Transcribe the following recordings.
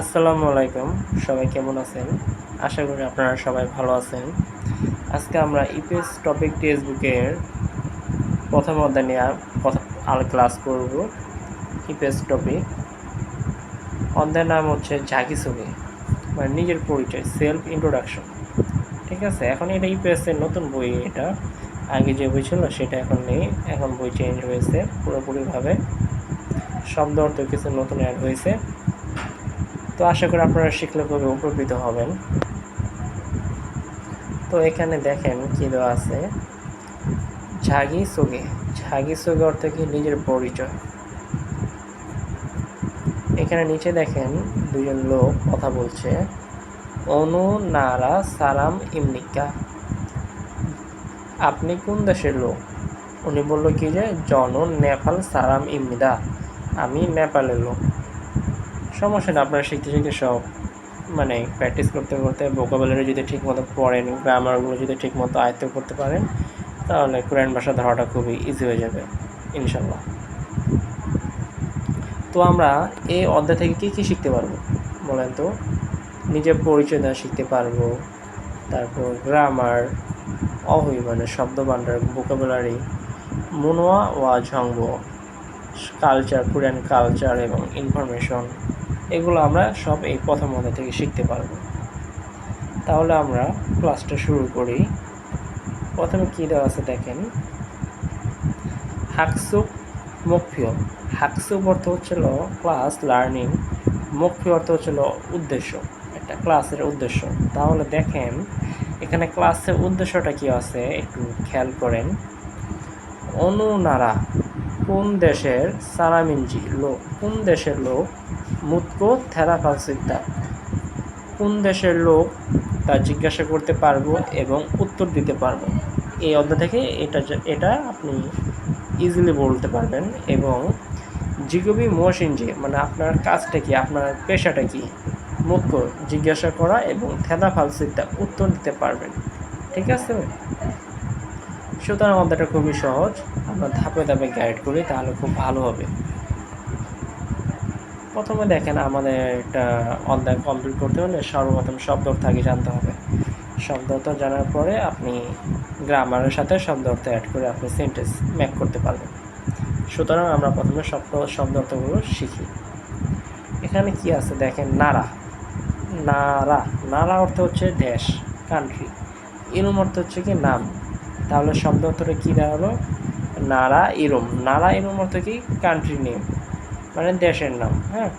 আসসালামু আলাইকুম। সবাই কেমন আছেন? আশা করি আপনারা সবাই ভালো আছেন। আজকে আমরা ইপিএস টপিক টেক্সটবুকের প্রথম অধ্যায় নিয়ে ক্লাস করব। ইপিএস টপিক অধ্যায়ের নাম হচ্ছে ঝাঁকিঝুঁকি, মানে নিজের পরিচয়, সেলফ ইন্ট্রোডাকশন। ঠিক আছে, এখন এটা ইপিএস এর নতুন বই। এটা আগে যে বই ছিল সেটা এখন নেই, এখন বই চেঞ্জ হয়েছে পুরোপুরিভাবে। শব্দ অর্থ কিছু নতুন অ্যাড হয়েছে। তো আশা করি আপনারা শিখলে খুবই উপকৃত হবেন। তো এখানে দেখেন কি দেওয়া আছে, ঝাঁকিঝুঁকি। ঝাঁকিঝুঁকি অর্থ কি? নিজের পরিচয়। এখানে নিচে দেখেন দুজন লোক কথা বলছে। অনু নারা সালাম ইমনিকা, আপনি কোন দেশের লোক? উনি বলল কি যে জন নেপাল সালাম ইমনিদা, আমি নেপালের লোক। সমস্যা না, আপনারা শিখতে শিখতে সব মানে প্র্যাকটিস করতে করতে ভোকাবুলারি যদি ঠিকমতো পড়েন, গ্রামারগুলো যদি ঠিকমতো আয়ত্ত করতে পারেন, তাহলে কোরিয়ান ভাষা ধরাটা খুবই ইজি হয়ে যাবে ইনশাল্লাহ। তো আমরা এই অধ্যায় থেকে কী কী শিখতে পারবো বলেন তো? নিজের পরিচয় দেওয়া শিখতে পারবো, তারপর গ্রামার, অহই মানে শব্দভাণ্ডার, ভোকাবুলারি, মুনোয়া ওয়া ঝংবো, কালচার, কোরিয়ান কালচার এবং ইনফরমেশন, এগুলো আমরা সব এই প্রথম অধ্যায় থেকে শিখতে পারবো। তাহলে আমরা ক্লাসটা শুরু করি। প্রথমে কী দেওয়া আছে দেখেন, হাকসুক মুখ্য। হাকসুক অর্থ হচ্ছিল ক্লাস, লার্নিং। মুখ্য অর্থ হচ্ছিল উদ্দেশ্য, একটা ক্লাসের উদ্দেশ্য। তাহলে দেখেন এখানে ক্লাসের উদ্দেশ্যটা কি আছে একটু খেয়াল করেন। অনুনারা কোন দেশের, সারামিনজি লোক, কোন দেশের লোক, মুতকো থেরাফালসিদ্দা কোন দেশের লোক তা জিজ্ঞাসা করতে পারবো এবং উত্তর দিতে পারবো। এই অধ্যায় থেকে এটা আপনি ইজিলি বলতে পারবেন। এবং জিগবি মোশিনজি মানে আপনার কাজটা কি, আপনার পেশাটা কি, মুখ্য জিজ্ঞাসা করা এবং থেদা ফালসিদ্দা উত্তর দিতে পারবেন। ঠিক আছে, সুতরাং অধ্যায়টা খুবই সহজ। আমরা ধাপে ধাপে গাইড করি তাহলে খুব ভালো হবে। প্রথমে দেখেন আমাদের একটা অধ্যায় কমপ্লিট করতে হলে সর্বপ্রথম শব্দ অর্থ আগে জানতে হবে। শব্দ অর্থ জানার পরে আপনি গ্রামারের সাথে শব্দ অর্থ অ্যাড করে আপনি সেন্টেন্স মেক করতে পারবেন। সুতরাং আমরা প্রথমে শব্দ অর্থগুলো শিখি। এখানে কি আছে দেখেন, নারা। নারা, নারা অর্থ হচ্ছে দেশ, কান্ট্রি। ইরুম অর্থ হচ্ছে কি নাম। তাহলে শব্দ অর্থটা কী দাঁড়ালো? নারা ইরুম। নারা ইরুম অর্থ কি? কান্ট্রি নেম, মানে দেশের নাম। হ্যাঁ,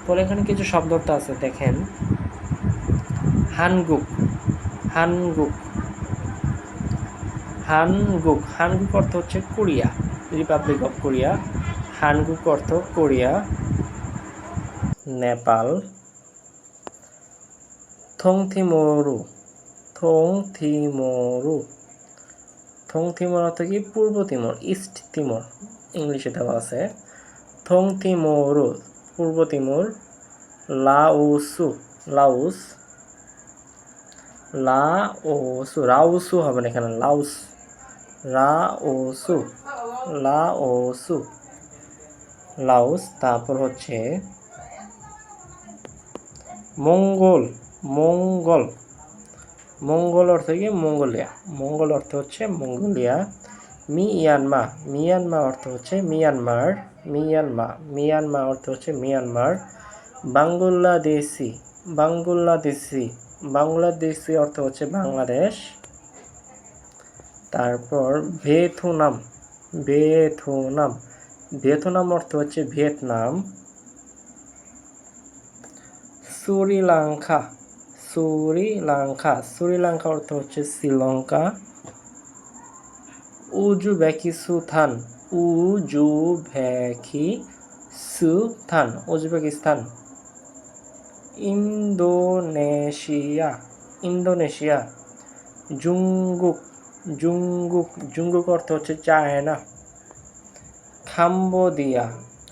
পরে এখানে কিছু শব্দ অর্থ আছে দেখেন, হানগুক। হানগুক, হানগুক, হানগুক অর্থ হচ্ছে কোরিয়া, রিপাবলিক অফ কোরিয়া। হানগুক অর্থ কোরিয়া, নেপাল। থংথিমরু, থংথিমরু, থংথিমর অর্থ কি? পূর্ব তিমর, ইস্ট তিমর ইংলিশে দেওয়া আছে। থংথিমরু পূর্ব তিমুর। লাওসু, লাউস, লাওসু, রাউসু হবে না এখানে, লাউস, রাওসু, লাওসু, লাউস। তারপর হচ্ছে মঙ্গল, মঙ্গল, মঙ্গল অর্থ কি? মঙ্গোলিয়া, মঙ্গল অর্থ হচ্ছে মঙ্গোলিয়া। মিয়ানমা, মিয়ানমা অর্থ হচ্ছে মিয়ানমার, মিয়ানমা, মিয়ানমা অর্থ হচ্ছে মিয়ানমার। বাংলাদেশি, বাংলাদেশি, বাংলাদেশি অর্থ হচ্ছে বাংলাদেশ। তারপর ভিয়েতনাম, ভিয়েতনাম, ভিয়েতনাম অর্থ হচ্ছে ভিয়েতনাম। শ্রীলঙ্কা, শ্রীলঙ্কা, শ্রীলঙ্কা অর্থ হচ্ছে Sri Lanka. Uzbekistan, Uzbekistan, Uzbekistan. Indonesia, Indonesia. জুঙ্গুক, জুঙ্গুক, জুঙ্গুক অর্থ হচ্ছে চায়না। কাম্বোডিয়া,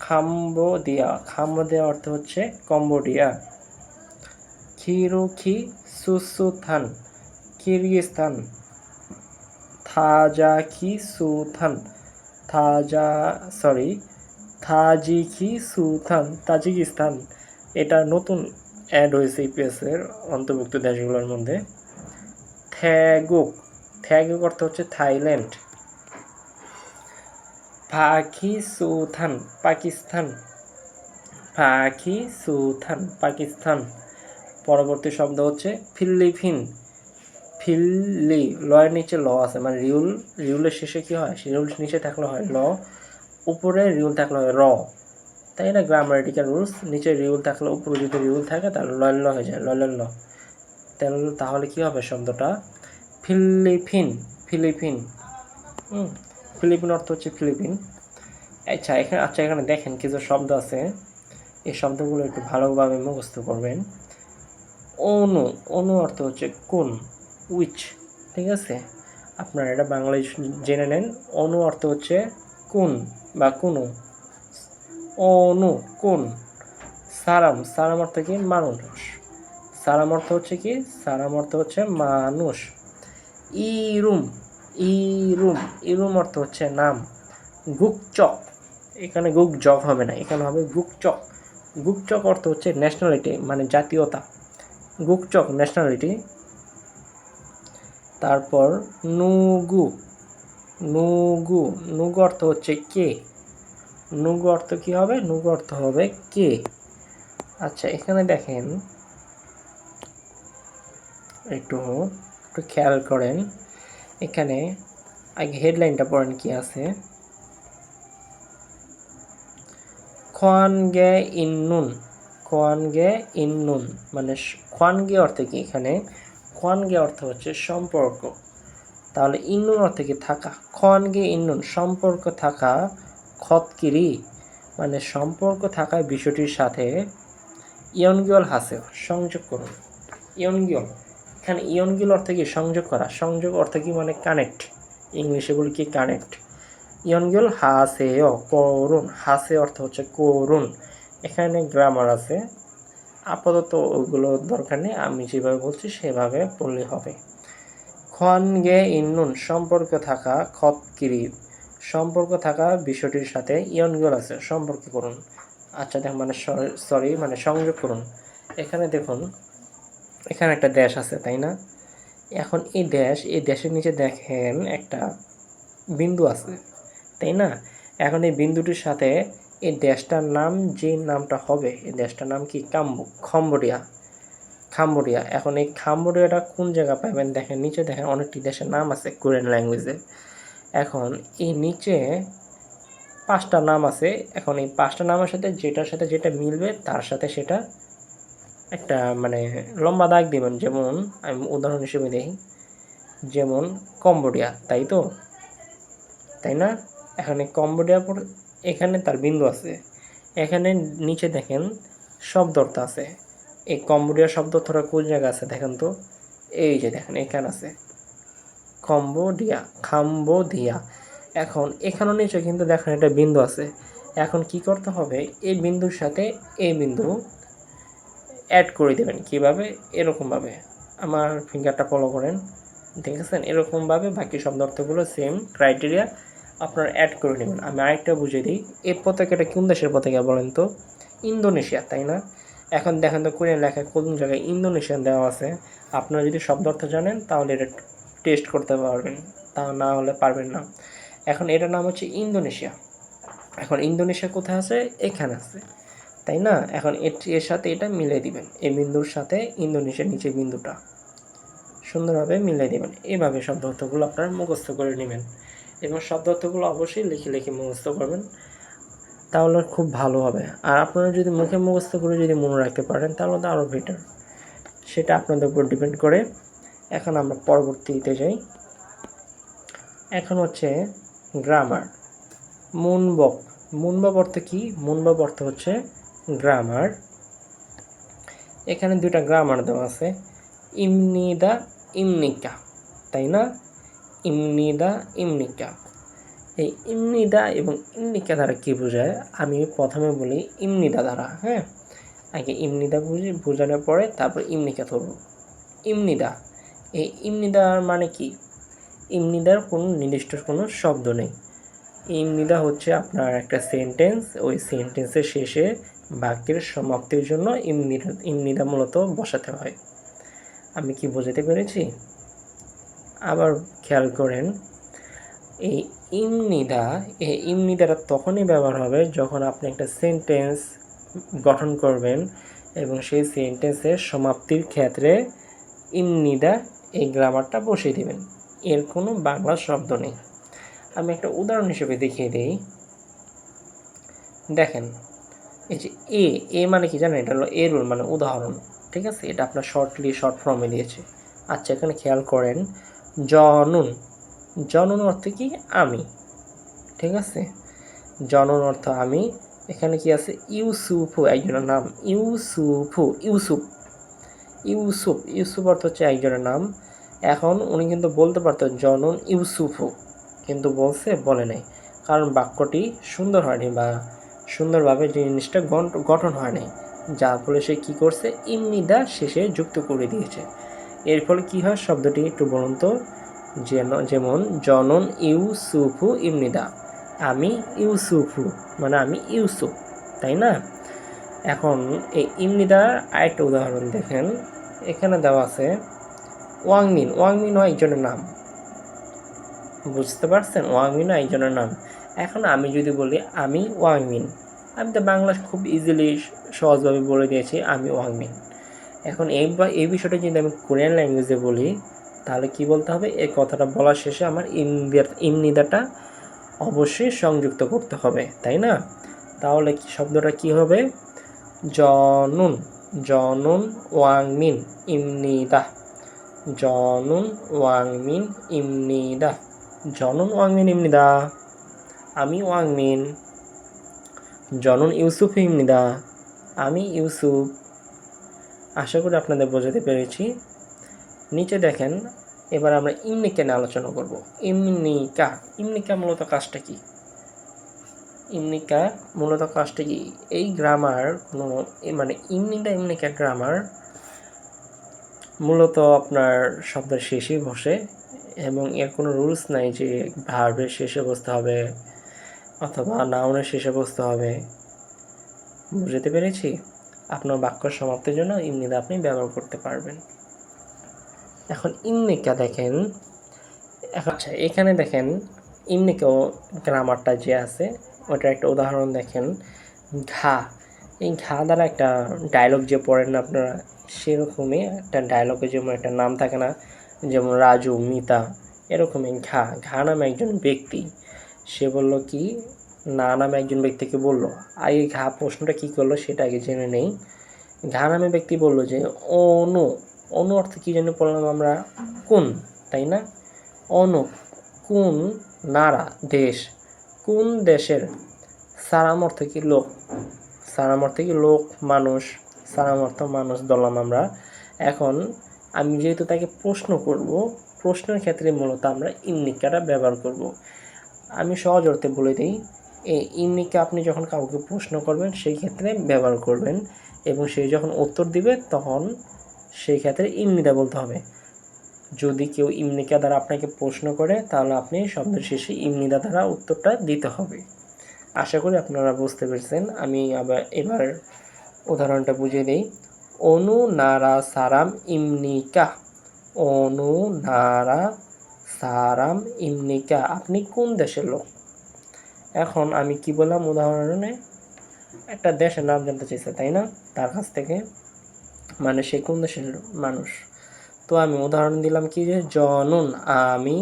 কাম্বোডিয়া, কাম্বোডিয়া অর্থ হচ্ছে Cambodia. Kyrgyzstan, Kyrgyzstan. Tajikistan, Tajikistan, Tajikistan. এটা নতুন অ্যাড হয়েছে ইপিএস এর অন্তর্ভুক্ত দেশগুলোর মধ্যে। থ্যাগুক, থ্যাগুক অর্থ হচ্ছে থাইল্যান্ড। পাকিস্তান, পাকিস্তান, পাকিস্তান, পাকিস্তান। পরবর্তী শব্দ হচ্ছে ফিলিপিন। ফিল্লি, লয়ের নিচে ল আছে, মানে রিউলের শেষে কি হয়, রিউল নিচে থাকলে হয় ল, উপরে রিউল থাকলে হয় র, তাই না? গ্রামাটিক্যাল রুলস, নিচে রিউল থাকলে উপরে যদি রিউল থাকে তাহলে লয়ের ল হয়ে যায়, লয়ের ল। তাহলে কি হবে শব্দটা? ফিলিপিন, ফিলিপিন। ফিলিপিন অর্থ হচ্ছে ফিলিপিন। এখানে দেখেন কিছু শব্দ আছে, এই শব্দগুলো একটু ভালোভাবে মুখস্থ করবেন। অনু, অনু অর্থ হচ্ছে কোন, উইচ, ঠিক আছে? আপনারা এটা বাংলায় জেনে নেন। অনু অর্থ হচ্ছে কোন বা কোনো, অনু কোন। সালাম, সালাম অর্থ কি? মানুষ। সালাম অর্থ হচ্ছে কি? সালাম অর্থ হচ্ছে মানুষ। ইরুম, ইরুম, ইরুম অর্থ হচ্ছে নাম। গুকচক, এখানে গুকজক হবে না, এখানে হবে গুকচক। গুকচক অর্থ হচ্ছে ন্যাশনালিটি, মানে জাতীয়তা। গুকচক ন্যাশনালিটি। তারপর নুগু, নুগু, নুগু অর্থ হচ্ছে কে। নুগু অর্থ কি হবে? নুগু অর্থ হবে কে। আচ্ছা, এখানে দেখেন, একটু একটু খেয়াল করেন, এখানে আগে হেডলাইনটা পড়েন কি আছে। খোয়ানগে ইন্নুন, খোয়ানগে ইন্নুন, মানে খোয়ানগে অর্থ কি? এখানে খোয়ানগে অর্থ হচ্ছে সম্পর্ক, তাহলে ইন্নুন অর্থ কি? থাকা। খোয়ানগে ইন্নুন, সম্পর্ক থাকা। খতকিরি, মানে সম্পর্ক থাকা বিষয়টির সাথে ইয়নগিয়ল হাসে, সংযোগ করুন। ইয়নগিয়ল, এখানে ইয়নগিয়ল অর্থ কি? সংযোগ করা। সংযোগ অর্থ কি? মানে কানেক্ট, ইংলিশে বলি কি? কানেক্ট। ইয়নগিয়ল হাসেও করুন, হাসে অর্থ হচ্ছে করুন। এখানে গ্রামার আছে, আপাতত ওগুলো দরকার নেই, আমি যেভাবে বলছি সেভাবে পড়লে হবে। খোয়ানগে ইন্নুন, সম্পর্ক থাকা। খতকিরি, সম্পর্ক থাকা বিষয়টির সাথে ইয়নগিয়ল আছে, সম্পর্ক করুন। আচ্ছা দেখুন, মানে সরি, মানে সংযোগ করুন। এখানে দেখুন, এখানে একটা দেশ আছে, তাই না? এখন এই দেশের নিচে দেখেন একটা বিন্দু আছে, তাই না? এখন এই বিন্দুটির সাথে এই দেশটার নাম, যে নামটা হবে, এই দেশটার নাম কি? Cambodia, Cambodia. এখন এই কাম্বোডিয়াটা কোন জায়গা পাবেন? দেখেন নিচে, দেখেন অনেকটি দেশের নাম আছে কোরিয়ান ল্যাঙ্গুয়েজে। এখন এই নিচে 5টা নাম আছে। এখন এই 5টা নামের সাথে যেটার সাথে যেটা মিলবে তার সাথে সেটা একটা মানে লম্বা দাগ দিবেন। যেমন আমি উদাহরণ হিসেবে দেখি, যেমন কম্বোডিয়া, তাই তো, তাই না? এখানে কম্বোডিয়া এখানে তার বিন্দু আছে। এখানে নিচে দেখেন শব্দ অর্থ আছে। এই কম্বোডিয়া শব্দ অর্থটা কোন জায়গা আছে দেখেন তো, এই যে দেখেন এখানে আছে কম্বোডিয়া, কাম্বোডিয়া। এখন এখানেও নিচে কিন্তু দেখেন একটা বিন্দু আছে। এখন কি করতে হবে? এই বিন্দুর সাথে এই বিন্দু অ্যাড করে দেবেন। কিভাবে? এরকমভাবে, আমার ফিঙ্গারটা ফলো করেন, দেখেছেন? এরকমভাবে বাকি শব্দ অর্থগুলো সেম ক্রাইটেরিয়া আপনারা অ্যাড করে নেবেন। আমি আরেকটা বুঝিয়ে দিই, এই পতাকাটা কোন দেশের পতাকা বলেন তো? ইন্দোনেশিয়া, তাই না? এখন দেখেন তো কোরিয়ান লেখায় কোন জায়গায় ইন্দোনেশিয়ান দেওয়া আছে। আপনারা যদি শব্দ অর্থ জানেন তাহলে এটা টেস্ট করতে পারবেন, তা না হলে পারবেন না। এখন এটার নাম হচ্ছে ইন্দোনেশিয়া। এখন ইন্দোনেশিয়া কোথায় আছে? এখানে আছে, তাই না? এখন এর সাথে এটা মিলিয়ে দিবেন, এই বিন্দুর সাথে ইন্দোনেশিয়ার নিচে বিন্দুটা সুন্দরভাবে মিলিয়ে দিবেন। এইভাবে শব্দ অর্থগুলো আপনারা মুখস্থ করে নেবেন, এবং শব্দ অর্থগুলো অবশ্যই লিখে লিখে মুখস্থ করবেন, তাহলে খুব ভালো হবে। আর আপনারা যদি মুখে মুখস্থ করে যদি মনে রাখতে পারেন তাহলে তো আরও বেটার, সেটা আপনাদের উপর ডিপেন্ড করে। এখন আমরা পরবর্তীতে যাই। এখন হচ্ছে গ্রামার। মুনবব, মুনবব অর্থ কি? মুনবব অর্থ হচ্ছে গ্রামার। এখানে 2টা গ্রামার দেওয়া আছে, ইমনিদা, ইমনিকা, তাই না? ইমনিদা, ইমনিকা। এই ইমনিদা এবং ইমনিকা দ্বারা কি বোঝায় আমি প্রথমে বলি। ইমনিদা দ্বারা, হ্যাঁ, আগে ইমনিদা বোঝানোর পরে তারপর ইমনিকা ধরব। ইমনিদা, এই ইমনিদার মানে কি? ইমনিদার কোনো নির্দিষ্ট কোনো শব্দ নেই। ইমনিদা হচ্ছে আপনার একটা সেন্টেন্স, ওই সেন্টেন্সের শেষে বাক্যের সমাপ্তির জন্য ইমনিদা মূলত বসাতে হয়। আমি কি বোঝাতে পেরেছি? আবার খেয়াল করেন, এই ইমনিদাটা তখনই ব্যবহার হবে যখন আপনি একটা সেন্টেন্স গঠন করবেন এবং সেই সেন্টেন্সের সমাপ্তির ক্ষেত্রে ইমনিদা এই গ্রামারটা বসিয়ে দেবেন। এর কোনো বাংলা শব্দ নেই। আমি একটা উদাহরণ হিসেবে দেখিয়ে দিই। দেখেন, এই যে এ মানে কি জানেন? এটা হলো এ রুল, মানে উদাহরণ। ঠিক আছে, এটা আপনার শর্ট ফর্মে দিয়েছে। আচ্ছা, এখানে খেয়াল করেন, জনন অর্থ কি? আমি। ঠিক আছে, জনন অর্থ আমি। এখানে কি আছে? ইউসুফু একজনের নাম, ইউসুফ অর্থ হচ্ছে একজনের নাম। এখন উনি কিন্তু বলতে পারতেন জনন ইউসুফু, কিন্তু বলে নাই, কারণ বাক্যটি সুন্দর হয়নি বা সুন্দরভাবে জিনিসটা গঠন হয় নাই, যার ফলে সে কী করছে? ইমনিদা শেষে যুক্ত করে দিয়েছে। এর ফলে কী হয় শব্দটি একটু বলুন তো? যেমন জনন ইউসুফু ইমনিদা, আমি ইউসুফু মানে আমি ইউসুফ, তাই না? এখন এই ইমনিদার আরেকটা উদাহরণ দেখেন, এখানে দেওয়া আছে ওয়াংমিন হয় একজনের নাম। বুঝতে পারছেন? ওয়াংমিন একজনের নাম। এখন আমি যদি বলি আমি ওয়াংমিন, আমি তো বাংলা খুব ইজিলি সহজভাবে বলে দিয়েছি আমি ওয়াংমিন। এখন এই বিষয়টা যদি আমি কোরিয়ান ল্যাঙ্গুয়েজে বলি, তাহলে কি বলতে হবে? এই কথাটা বলার শেষে আমার ইমনিদাটা অবশ্যই সংযুক্ত করতে হবে, তাই না? তাহলে শব্দটা কি হবে? জনুন ওয়াংমিন ইমনিদা, জনুন ওয়াংমিন ইমনিদা, জনুন ওয়াংমিন ইমনিদা, আমি ওয়াংমিন। জনুন ইউসুফ ইমনিদা, আমি ইউসুফ। আশা করি আপনাদের বোঝাতে পেরেছি। নিচে দেখেন, এবার আমরা ইমনিকা নিয়ে আলোচনা করব। ইমনিকা মূলত কাজটা কি? এই গ্রামার মানে ইমনিকা গ্রামার মূলত আপনার শব্দের শেষেই বসে এবং এর কোনো রুলস নাই যে ভার্বের শেষে বসতে হবে অথবা নাউনের শেষে বসতে হবে। বুঝতে পেরেছি? আপনার বাক্য সমাপ্তির জন্য ইমনিদা আপনি ব্যবহার করতে পারবেন। এখন ইমনিকা দেখেন, আচ্ছা এখানে দেখেন ইমনিকাও গ্রামারটা যে আছে ওটার একটা উদাহরণ দেখেন, এই ঘা দ্বারা একটা ডায়লগ যে পড়েন না আপনারা, সেরকমই একটা ডায়লগে যেমন একটা নাম থাকে না, যেমন রাজু, মিতা, এরকমই ঘা নামে একজন ব্যক্তি, সে বলল কি, না নামে একজন ব্যক্তিকে বলল। আগে প্রশ্নটা কি করলো সেটা আগে জেনে নেই। ঘা নামে ব্যক্তি বলল যে অনু অর্থ কি জন্য পড়লাম আমরা? কোন, তাই না? অনু কোন নারা দেশ, কোন দেশের? সারাম অর্থ কি? লোক, মানুষ, সারাম অর্থ মানুষ ধরলাম আমরা। এখন আমি যেহেতু তাকে প্রশ্ন করব, প্রশ্নের ক্ষেত্রে মূলত আমরা ইমনিকাটা ব্যবহার করব। আমি সহজ অর্থে বলে দিই, এই ইমনিকা আপনি যখন কাউকে প্রশ্ন করবেন সেই ক্ষেত্রে ব্যবহার করবেন এবং সে যখন উত্তর দিবে তখন সেই ক্ষেত্রে ইমনিদা বলতে হবে। যদি কেউ ইমনিকা দ্বারা আপনাকে প্রশ্ন করে তাহলে আপনি শব্দের শেষে ইমনিদা দ্বারা উত্তরটা দিতে হবে। আশা করি আপনারা বুঝতে পেরেছেন। আমি এবার উদাহরণটা বুঝিয়ে দিই। অনু নারা সারাম ইমনিকা, অনু নারা সারাম ইমনিকা, আপনি কোন দেশের লোক? এখন আমি কি বললাম উদাহরণে? একটা দেশের নাম জানতে চাইছে, তাই না? তার কাছ থেকে, মানে সে কোন দেশের মানুষ। তো আমি উদাহরণ দিলাম কি, যে জনুন আমি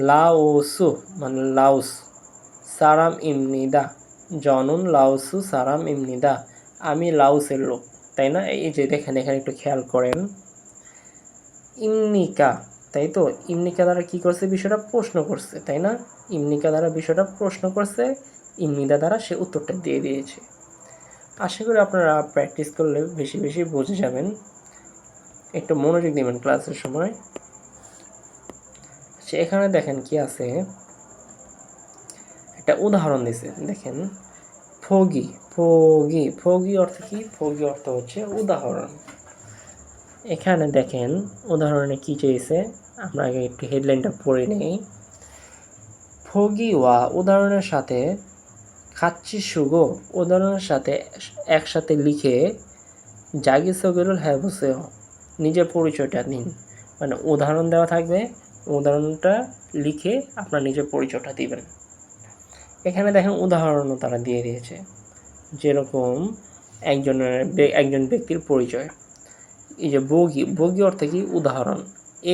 লাওসু মানে লাউস সারাম ইমনিদা, জনুন লাউসু সারাম ইমনিদা, আমি লাউসের লোক, তাই না? এই যে দেখেন, এখানে একটু খেয়াল করেন, ইমনিকা, তাই তো? ইমনিকা দ্বারা কি করছে? বিষয়টা প্রশ্ন করছে, তাই না? ইমনিকা দ্বারা বিষয়টা প্রশ্ন করছে, ইমনিদা দ্বারা সে উত্তরটা দিয়ে দিয়েছে। আশা করি আপনারা প্র্যাকটিস করলে বেশি বেশি বুঝে যাবেন। একটু মনোযোগ দিবেন ক্লাসের সময়। এখানে দেখেন কি আছে, একটা উদাহরণ দিছে, দেখেন ফগি অর্থ কি? ফগি অর্থ হচ্ছে উদাহরণ। এখানে দেখেন উদাহরণে কি চেয়েছে, আমরা আগে একটু হেডলাইনটা পড়ে নেই। ফগি ওয়া উদাহরণের সাথে খাচ্ছি সুগো উদাহরণের সাথে একসাথে লিখে জাগি সগিরুল হ্যাঁ বসেও নিজের পরিচয়টা দিন। মানে উদাহরণ দেওয়া থাকবে, উদাহরণটা লিখে আপনার নিজের পরিচয়টা দিবেন। এখানে দেখেন উদাহরণও তারা দিয়ে দিয়েছে, যেরকম একজন ব্যক্তির পরিচয়। এই যে বগি, বগি অর্থ কি উদাহরণ,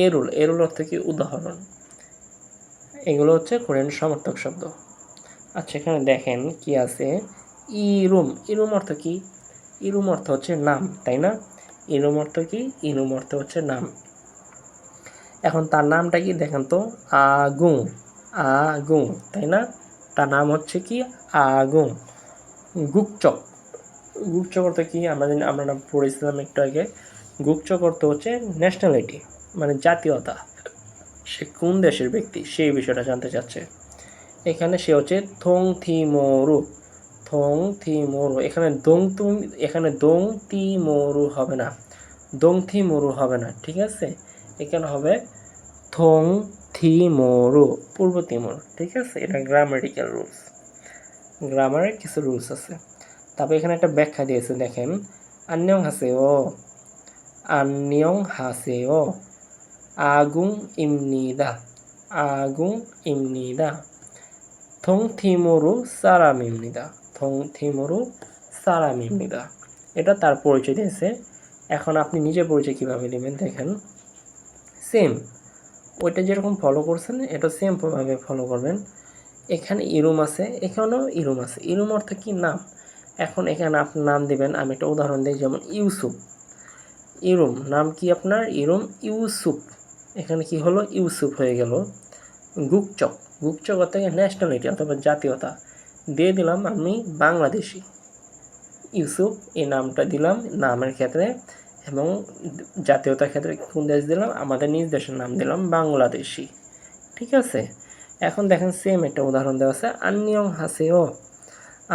এরুল, এরুল অর্থ কি উদাহরণ। এগুলো হচ্ছে কোরিয়ান সমর্থক শব্দ। আচ্ছা এখানে দেখেন কি আছে, ইরুম, ইরুম অর্থ কি, ইরুম অর্থ হচ্ছে নাম, তাই না? ইরুম অর্থ কি, ইরুম অর্থ হচ্ছে নাম। এখন তার নামটা কি দেখেন তো, আগুন, আগুন, তাই না? তার নাম হচ্ছে কি আগুন। গুকচক, গুকচক অর্থ কি আমরা পড়েছিলাম একটু আগে। গুকচক অর্থ হচ্ছে ন্যাশনালিটি, মানে জাতীয়তা, সে কোন দেশের ব্যক্তি সেই বিষয়টা জানতে চাচ্ছে। এখানে সে হচ্ছে থং থিমোরু, থং থিমোরু। এখানে দং তিমোরু হবে না, দং থিমোরু হবে না, ঠিক আছে? এখানে হবে থং থিমোরু, পূর্ব তিমোর, ঠিক আছে? এটা গ্রামাটিক্যাল রুলস, গ্রামারের কিছু রুলস আছে। তারপর এখানে একটা ব্যাখ্যা দিয়েছে দেখেন, আন্যং হাসেও, আন্যং হাসেও, আগুং ইমনিদা, আগুং ইমনিদা, থং থিমোরু সারামিমনিদা, থং থিমোরু সারামিমনিদা। এটা তার পরিচয় দিয়েছে। এখন আপনি নিজের পরিচয় কীভাবে নেবেন দেখেন, সেম ওইটা যেরকম ফলো করছেন এটা সেমভাবে ফলো করবেন। এখানে ইরুম আছে, এখানেও ইরুম আছে। ইরুম অর্থ কি নাম। এখন এখানে আপনি নাম দেবেন, আমি একটা উদাহরণ দিই, যেমন ইউসুফ। ইরুম নাম কি আপনার, ইরুম ইউসুফ। এখানে কি হলো, ইউসুফ হয়ে গেল। গুকচক, গুকচক অর্থ ন্যাশনালিটি অথবা জাতীয়তা, দিয়ে দিলাম আমি বাংলাদেশি। ইউসুফ এই নামটা দিলাম নামের ক্ষেত্রে, এবং জাতীয়তার ক্ষেত্রে কোন দেশ দিলাম, আমাদের নিজ দেশের নাম দিলাম বাংলাদেশি, ঠিক আছে? এখন দেখেন সেম একটা উদাহরণ দেওয়া আছে, আন্যং হাসেও,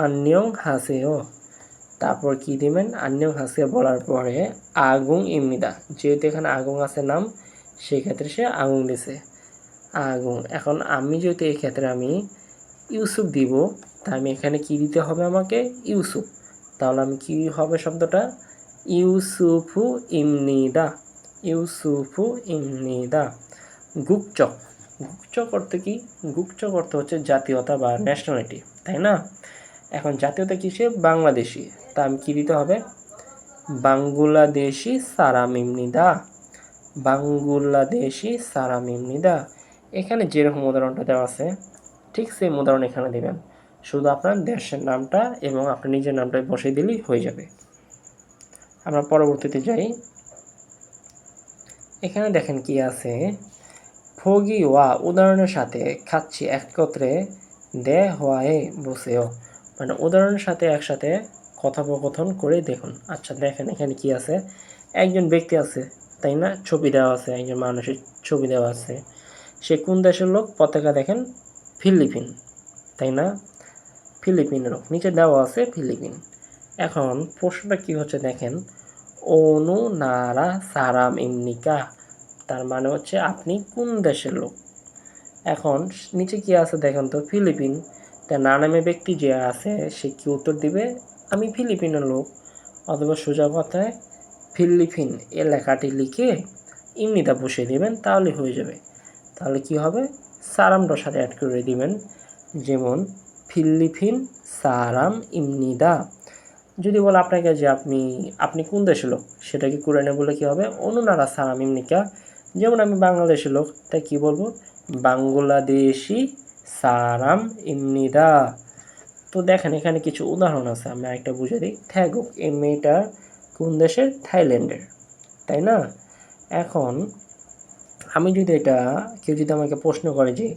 আন্যং হাসেও। তারপর কি দিবেন, আন্যং হাসেও বলার পরে আগুন ইমনিদা, যেহেতু এখানে আগুন আছে নাম, সেক্ষেত্রে সে আগুন দিছে, আগুন। এখন আমি যেহেতু এই ক্ষেত্রে আমি ইউসুফ দিব, তা আমি এখানে কি দিতে হবে আমাকে, ইউসুফ। তাহলে আমি কি হবে শব্দটা, ইউসুফু ইমনিদা, ইউসুফু ইমনিদা। গুকচক, গুকচক অর্থ কি, গুকচক অর্থ হচ্ছে জাতীয়তা বা ন্যাশনালিটি, তাই না? এখন জাতীয়তা কিসে, বাংলাদেশি, তা আমি কি দিতে হবে, বাংলাদেশি সারামিমনিদা, বাংলাদেশি সারামিমনিদা। এখানে যেরকম উদাহরণটা দেওয়া আছে ঠিক সেম উদাহরণ এখানে দেবেন, শুধু আপনার দেশের নামটা এবং আপনার নিজের নামটা বসিয়ে দিলেই হয়ে যাবে। আমরা পরবর্তীতে যাই। এখানে দেখেন কি আছে, ফগি ওয়া উদাহরণের সাথে খাচ্ছি একত্রে, দে হওয়ায় বসেও, মানে উদাহরণের সাথে একসাথে কথোপকথন করে দেখুন। আচ্ছা দেখেন এখানে কি আছে, একজন ব্যক্তি আছে, তাই না? ছবি দেওয়া আছে, একজন মানুষের ছবি দেওয়া আছে। সে কোন দেশের লোক, পতাকা দেখেন ফিলিপিন, তাই না? ফিলিপিনের লোক, নিচে দেওয়া আছে ফিলিপিন। এখন প্রশ্নটা কি হচ্ছে দেখেন, অনু নারা সারাম ইমনিকা, তার মানে হচ্ছে আপনি কোন দেশের লোক। এখন নিচে কি আছে দেখেন তো, ফিলিপিন। তার নামে ব্যক্তি যে আছে সে কি উত্তর দিবে, আমি ফিলিপিনের লোক, অথবা সোজা কথায় ফিলিপিন এ লেখাটি লিখে ইমনিদা বসিয়ে দেবেন, তাহলে হয়ে যাবে। তাহলে কি হবে, সারামটার সাথে অ্যাড করে দিবেন, যেমন ফিলিপিন সারাম ইমনিদা। যদি বলে আপনাকে যে আপনি কোন দেশের লোক, সেটাকে কোরআনে বলে কি হবে, অনুনারা সালাম ইমনিকা। যেমন আমি বাংলাদেশের লোক, তাই কি বলবো, বাংলাদেশি সারাম ইমনিদা। তো দেখেন এখানে কিছু উদাহরণ আছে, আমি আরেকটা বুঝে দিই। থ্যাগুক, এই মেয়েটা কোন দেশের, থাইল্যান্ডের, তাই না? এখন আমি যদি কেউ যদি আমাকে প্রশ্ন করে যে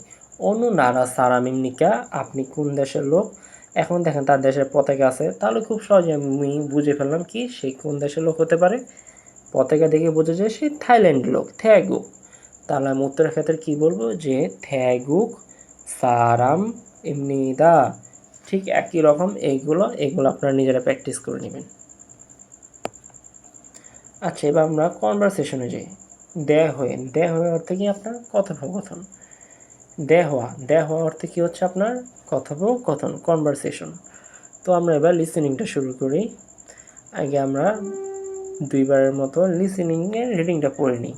অনুনারা সারাম ইমনিকা, আপনি কোন দেশের লোক, এখন দেখেন তার দেশের পতাকা আছে, তাহলে খুব সহজে আমি বুঝে ফেললাম কি সে কোন দেশের লোক হতে পারে, পতাকা দেখে বোঝা যায় সে থাইল্যান্ডের লোক, থ্যাগুক। তাহলে আমি উত্তরের ক্ষেত্রে কী বলবো, যে থ্যাগুক সারাম ইমনিদা। ঠিক একই রকম এগুলো আপনারা নিজেরা প্র্যাকটিস করে নেবেন। আচ্ছা এবার আমরা কনভারসেশনে যাই। দেয় হয়ে অর্থে কি আপনার কথোপকথন। দেহওয়া অর্থে কি হচ্ছে আপনার কথোপকথন, কনভারসেশন। তো আমরা এবার লিসেনিংটা শুরু করি। আগে আমরা দুইবারের মতো লিসেনিংয়ের রিডিংটা পড়ে নিই,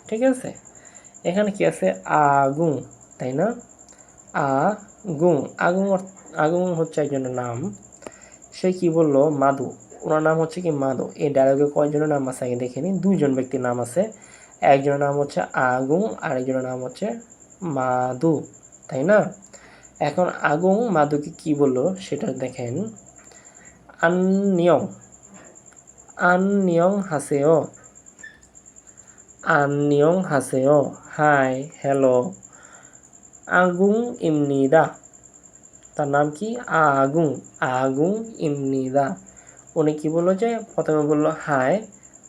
ঠিক আছে? এখানে কি আছে? আগুন, তাই না? আগুন আগুন আগুন হচ্ছে একজনের নাম। সে কি বলল? মাদু। ওনার নাম হচ্ছে কি? মাদু। এই ডায়লগে কয়জনের নাম আছে আগে দেখে নিন। দুইজন ব্যক্তির নাম আছে। একজনের নাম হচ্ছে আগুন আর একজনের নাম হচ্ছে মাদু, তাই না? এখন আগুন মাদুকে কি বললো সেটা দেখেন। আননিয়ং আননিয়ং হাসেও, আননিয়ং হাসেও, হাই, হ্যালো। আগুন ইমনিদা, তার নাম কি? আগুন ইমনিদা। উনি কি বললো? যে প্রথমে বললো হাই,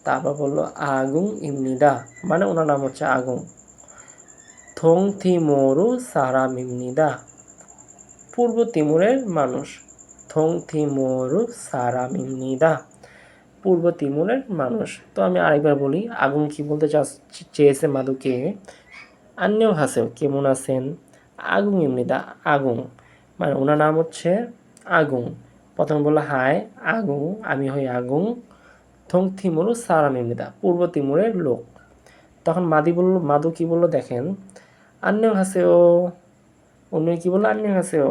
তারপর বললো আগুন ইমনিদা, মানে ওনার নাম হচ্ছে আগুন। থং থিমোরু সারামিমনিদা, পূর্ব তিমুরের মানুষ। থং থিমোরু সারামিমনিদা, পূর্ব তিমুরের মানুষ। তো আমি আরেকবার বলি, আগুন কি বলতে চেয়েছে মাদুকে? আন্যও হাসেও, কেমন আছেন? আগুন ইমনিদা, আগুন, মানে ওনার নাম হচ্ছে আগুন। প্রথমে বললো হাই, আগুন, আমি হই আগুন। থং থিমুরু সারামিমনিদা, পূর্ব তিমুরের লোক। তখন মাদু কি বললো দেখেন। আন্যও হাসেও, উনি কি বললো? আন্যও হাসেও,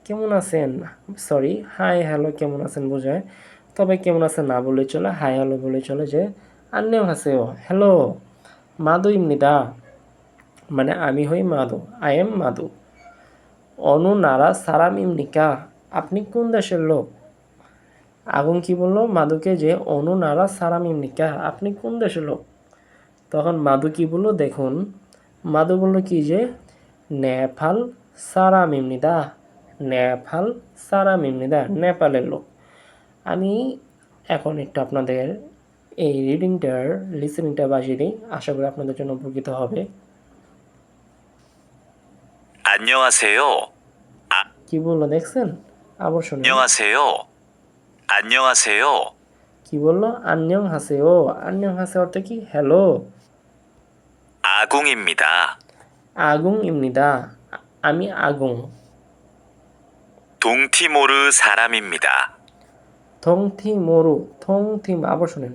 কেমন আছেন? সরি, হাই হ্যালো কেমন আছেন বোঝায়, তবে কেমন আছেন না বলে চলে, হাই হ্যালো বলে চলে। যে আন্যও হাসেও, হ্যালো। মাদু ইমনিদা, মানে আমি হই মাদু, আই এম মাদু। অনু নারা সারাম ইমনিকা, আপনি কোন দেশের লোক? আগুন কি বললো মাদুকে? যে অনু নারা সারাম ইমনিকা, আপনি কোন দেশের লোক? তখন মাদু কি বললো দেখুন। মাদু বললো কি? যে নেপাল সারাম ইমনিদা, নেপাল সারাম ইমনিদা, নেপালের লোক। আমি এখন একটু আপনাদের এই রিডিংটার লিসেনিংটা বাজিয়ে দিই, আশা করি আপনাদের জন্য উপকৃত হবে। 안녕하세요. কি বললো দেখছেন? আবার শুনুন। 안녕하세요. 안녕하세요. কি বললো? আন্যং হাসেও। আন্যং হাসে অর্থ কি? হ্যালো। 아궁입니다. আগুন ইমনিদা, আমি আগুন। 동티모르 사람입니다. থংথি মোরু, থংথি, আবার শুনেন।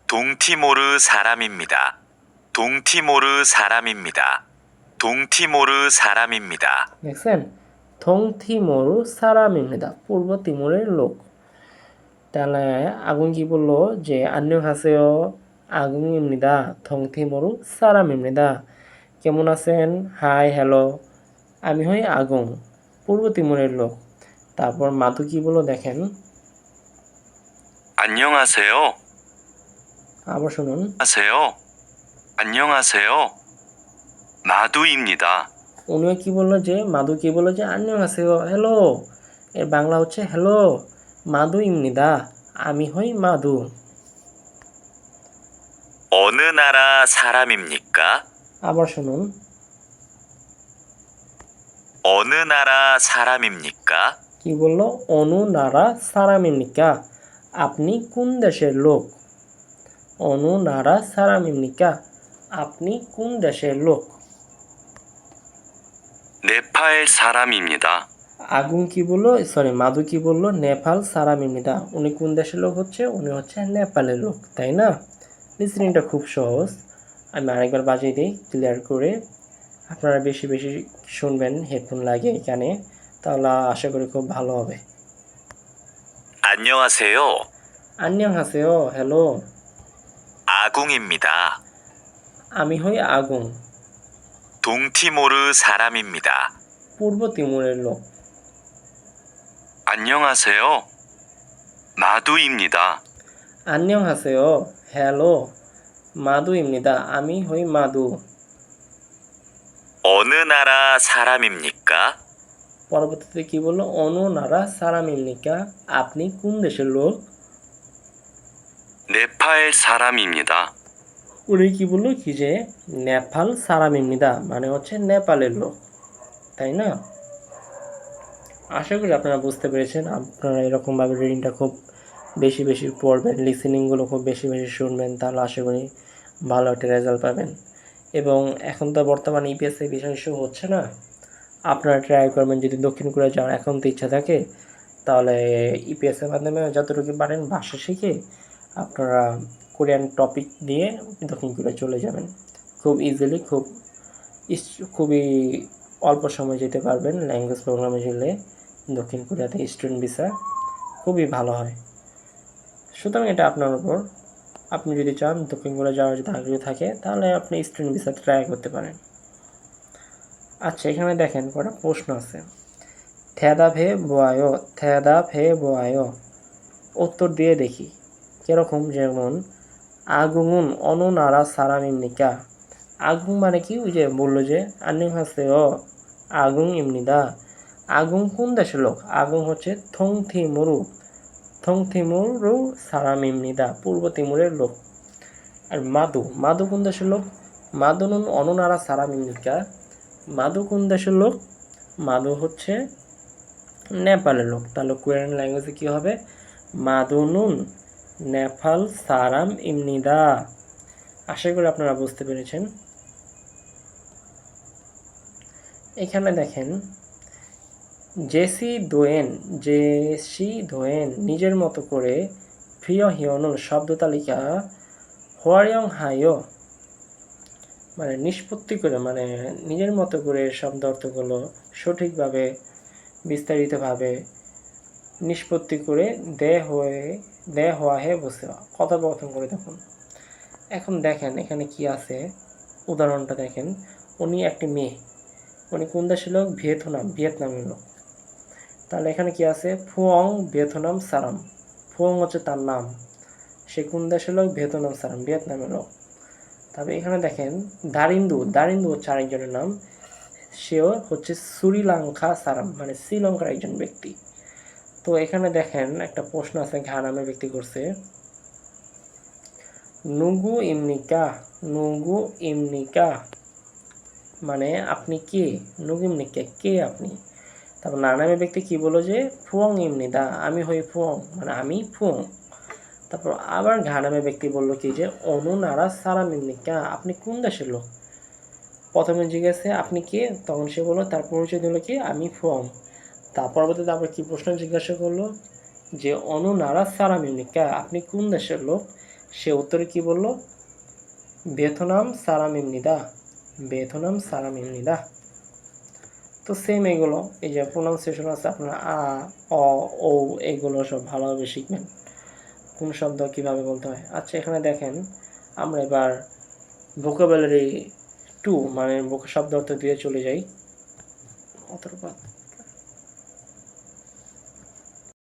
동티모르 사람입니다. 동티모르 사람입니다. 동티모르 사람입니다. দেখছেন? থংথি মোরু সারাম ইমনিদা, পূর্ব তিমুরের লোক। তাহলে আগুন কি বললো? যে আন্যং হাসেও, আগুন ইমনিদা, থংথি মোরু সারাম ইমনিদা, কেমন আছেন? হাই হ্যালো, আমি হই আগুন, পূর্ব তিমুরের লোক। তারপর মাদু কি বললো দেখেন। 안녕하세요. আবার শুনুন। 안녕하세요. 안녕하세요. 마두입니다. উনিও কি বললো? যে মাদু কি বললো? যে আন্যং হাসেও, হ্যালো। এর বাংলা হচ্ছে হ্যালো। মাদু ইমনিদা, আমি হই মাদু। 어느 나라 사람입니까? আবার শুনুন। 어느 나라 사람입니까? কি বললো? অনু নারা সারামিমনিকা, আপনি কোন দেশের লোক? অনু নারা সারামিমনিকা, আপনি কোন দেশের লোক? 네팔 사람입니다. আগুন কি বললো? সরি, মাদু কি বললো? নেপাল সারামিমনিদা, উনি কোন দেশের লোক হচ্ছে? উনি হচ্ছে নেপালের লোক, তাই না? লিসনিংটা খুব সহজ। আমি আরেকবার বাজিয়ে দিই ক্লিয়ার করে। আপনারা বেশি বেশি শুনবেন হেডফোন লাগিয়ে এখানে, তাহলে আশা করি খুব ভালো হবে। 안녕하세요. আন্যং হাসেও, হ্যালো, 아궁입니다. আমি হই আগুন, 동티모르 사람입니다. পূর্ব তিমুরের লোক। 안녕하세요. 마두입니다. আন্যং হাসেও, হ্যালো, মাদু ইমনিদা, আমি হই মাদু। 어느 나라 사람입니까? পরবর্তীতে কি বললো? অনু নারা সারামিমনিকা, আপনি কোন দেশের লোক? 네팔 사람입니다. উনি কি বললো? কি যে নেপাল সারামিমনিদা, মানে হচ্ছে নেপালের লোক, তাই না? আশা করি আপনারা বুঝতে পেরেছেন। আপনারা এরকমভাবে রিডিংটা খুব বেশি বেশি পড়বেন, লিসেনিংগুলো খুব বেশি বেশি শুনবেন, তাহলে আশা করি ভালো একটা রেজাল্ট পাবেন। এবং এখন তো বর্তমানে ইপিএসসি বিষয় ইস্যু হচ্ছে না, আপনারা ট্রাই করবেন যদি দক্ষিণ কোরিয়া যাওয়ার এখন তো ইচ্ছা থাকে, তাহলে ইপিএসের মাধ্যমে যতটুকু পারেন ভাষা শিখে আপনারা কোরিয়ান টপিক দিয়ে দক্ষিণ কোরিয়া চলে যাবেন। খুব ইজিলি, খুবই অল্প সময় যেতে পারবেন। ল্যাঙ্গুয়েজ প্রোগ্রামে গেলে দক্ষিণ কোরিয়াতে স্টুডেন্ট ভিসা খুবই ভালো হয়। সুতরাং এটা আপনার উপর, আপনি যদি চান দক্ষিণ কোরিয়া যাওয়ার যদি আগ্রহ থাকে তাহলে আপনি স্টুডেন্ট ভিসা ট্রাই করতে পারেন। আচ্ছা, এখানে দেখেন কটা প্রশ্ন আছে। থেদাভে বোয়ায়ো, উত্তর দিয়ে দেখি কিরকম। যেমন আগুন অনুনারা সারামিমনিকা, আগুন মানে কি, ওই যে বললো যে আন্নিহাসেও আগুন ইমনিদা, আগুন কোন দেশের লোক? আগুন হচ্ছে থংথিমুরু সারামিমনিদা, পূর্ব তিমুরের লোক। আর মাদু কোন দেশের লোক? মাদুনুন অনুনারা সারামিমনিকা, মাদু কোন দেশের লোক? মাদু হচ্ছে নেপালের লোক। তাহলে কোরিয়ান ল্যাঙ্গুয়েজে কি হবে? মাদুনুন নেপাল সারাম ইমনিদা। আশা করি আপনারা বুঝতে পেরেছেন। এখানে দেখেন জেসি দোয়েন নিজের মতো করে প্রিয় হিয়নুন শব্দ তালিকা হোয়ারিয়ং হাইও, মানে নিষ্পত্তি করে, মানে নিজের মতো করে শব্দ অর্থগুলো সঠিকভাবে বিস্তারিতভাবে নিষ্পত্তি করে দে হওয়া হে বসে কথোপকথন করে দেখুন। এখন দেখেন এখানে কি আছে, উদাহরণটা দেখেন। উনি একটি মেয়ে, উনি কোন দেশের লোক? ভিয়েতনামের লোক। তাহলে এখানে কি আছে? ফুয়ং ভিয়েতনাম সারাম, ফুয়ং হচ্ছে তার নাম, সে কোন দেশের লোক? ভিয়েতনাম সারাম, ভিয়েতনামের লোক। তবে এখানে দেখেন দারিন্দু হচ্ছে আরেকজনের নাম, সেও হচ্ছে শ্রীলঙ্কা সারাম, মানে শ্রীলঙ্কার একজন ব্যক্তি। তো এখানে দেখেন একটা প্রশ্ন আছে, ঘা নামের ব্যক্তি করছে নুগু ইমনিকা, মানে আপনি কে? নুগু ইমনিকা, কে আপনি? তারপর না নামের ব্যক্তি কি বললো যে ফুয়ং ইমনিদা, আমি হই ফুয়ং, মানে আমি ফুয়ং। তারপর আবার ঘা নামের ব্যক্তি বললো কি যে অনুনারা সারাম ইমনিকা, আপনি কোন দেশের লোক? প্রথমে জিজ্ঞাসা আপনি কে, তখন সে বললো, তার পরিচয় দিল কি আমি ফুয়ং। তার পরবর্তীতে আবার কি প্রশ্ন জিজ্ঞাসা করলো যে অনুনারা সারামিমনিকা, আপনি কোন দেশের লোক? সে উত্তরে কি বলল? ভিয়েতনাম সারামিমনিদা। তো সেম এগুলো, এই যে প্রোনাউন্সিয়েশন আছে আপনার আ, অ, ও, এগুলো সব ভালোভাবে শিখবেন, কোন শব্দ কিভাবে বলতে হয়। আচ্ছা, এখানে দেখেন আমরা এবার ভোকাবুলারি 2 মানে শব্দ অর্থ দিয়ে চলে যাই। অতর্বাদ